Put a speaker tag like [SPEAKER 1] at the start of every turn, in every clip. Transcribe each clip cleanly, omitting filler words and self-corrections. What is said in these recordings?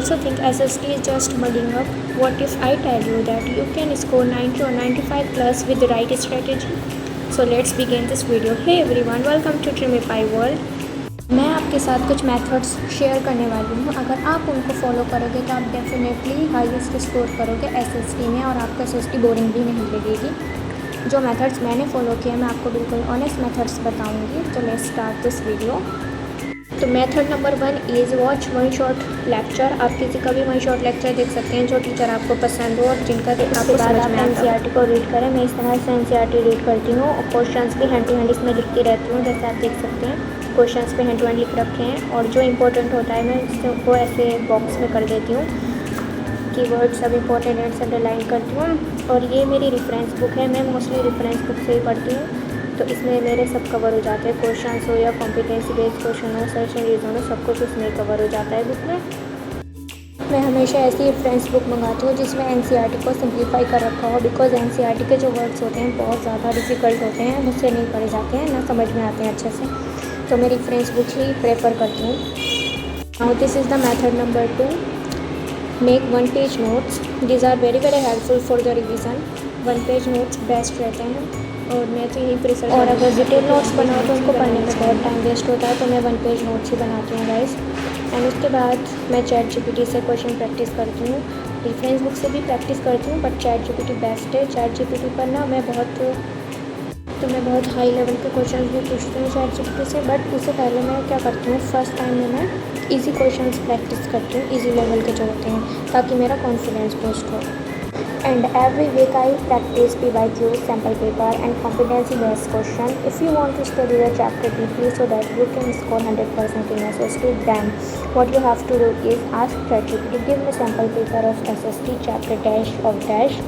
[SPEAKER 1] also think SST is just mugging up? What if I tell you that you can score 90 or 95 plus with the right strategy? So let's begin this video. Hey everyone, welcome to Trimify World. मैं आपके साथ कुछ methods share करने वाली हूँ। अगर आप उनको फॉलो करोगे तो आप डेफिनेटली हाईएस्ट स्कोर करोगे SST में और आपका SST बोरिंग भी नहीं लगेगी। जो मेथड्स मैंने फॉलो किए मैं आपको बिल्कुल ऑनेस्ट मेथड्स बताऊँगी। तो लेट्स स्टार्ट दिस वीडियो। तो method number 1 is watch one shot lecture. आप किसी का भी वन शॉट लेक्चर देख सकते हैं जो टीचर आपको पसंद हो और जिनका आपको समझ में NCERT को रीड करें। मैं इस तरह से NCERT रीड करती हूँ और क्वेश्चंस भी हैंड टू हैंड इसमें लिखती रहती हूँ। जैसे आप देख सकते हैं क्वेश्चंस पे हैंड टू हैंड लिख रखे हैं और जो इंपॉर्टेंट होता है मैं उसको ऐसे बॉक्स में कर देती हूँ। कीवर्ड सब इंपॉर्टेंट एंड अंडरलाइन करती हूँ। और ये मेरी रेफरेंस बुक है, मैं मोस्टली रेफरेंस बुक से ही पढ़ती हूँ। तो इसमें मेरे सब कवर हो जाते हैं, क्वेश्चंस हो या कॉम्पिटेंसी बेस्ड क्वेश्चन हो, सर्च एंड रीजन हो, सब कुछ इसमें कवर हो जाता है बुक में। मैं हमेशा ऐसी रेफरेंस बुक मंगाती हूँ जिसमें NCERT को सिंप्लीफाई कर रखा हो, बिकॉज NCERT के जो वर्ड्स होते हैं बहुत ज़्यादा डिफ़िकल्ट होते हैं, मुझसे नहीं पढ़े जाते हैं, ना समझ में आते हैं अच्छे से। तो मैं रेफरेंस बुक ही प्रेफर करती हूँ। Now this is the method number 2, make one page notes. These are very helpful for the revision. One page notes best रहते हैं और मैं तो यही प्रेफर। और अगर डिटेल नोट्स बनाओ तो उनको पढ़ने में बहुत टाइम वेस्ट होता है, तो मैं वन पेज नोट्स ही बनाती हूँ गाइस। एंड उसके बाद मैं ChatGPT से क्वेश्चन प्रैक्टिस करती हूँ। रेफरेंस बुक से भी प्रैक्टिस करती हूँ बट ChatGPT बेस्ट है। ChatGPT पर ना मैं बहुत हाई लेवल के क्वेश्चन भी पूछती हूँ ChatGPT से। बट उससे पहले मैं क्या करती हूँ, फर्स्ट टाइम में मैं ईजी क्वेश्चंस प्रैक्टिस करती हूँ, ईजी लेवल के जो होते हैं, ताकि मेरा कॉन्फिडेंस बूस्ट हो। And every week I practice PYQ, sample paper and competency based question. If you want to study the chapter deeply so that you can score 100% in SST, then what you have to do is ask ChatGPT, give me sample paper of SST chapter dash of dash.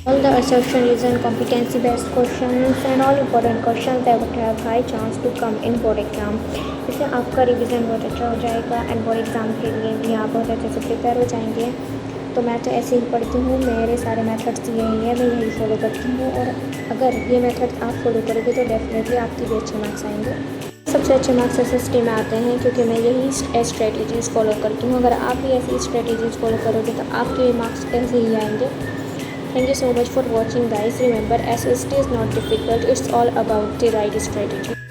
[SPEAKER 1] All the assumption reason, competency based questions and all important questions that would have high chance to come in board exam. इससे आपका revision बहुत अच्छा हो जाएगा and board exam के लिए भी आप बहुत अच्छे से प्रिपेयर हो जाएंगे। तो मैं तो ऐसे ही पढ़ती हूँ, मेरे सारे मेथड्स यही है, मैं यही फॉलो करती हूँ। और अगर ये मेथड आप फॉलो करोगे तो डेफिनेटली आपके भी अच्छे मार्क्स आएंगे। सबसे अच्छे मार्क्स SST में आते हैं क्योंकि मैं यही स्ट्रेटजीज़ फॉलो करती हूँ। अगर आप भी ऐसी स्ट्रेटजीज़ फॉलो करोगे तो आपके भी मार्क्स ऐसे ही आएंगे। Thank you so much for watching guys. Remember, SST is not difficult, it's all about the right strategy.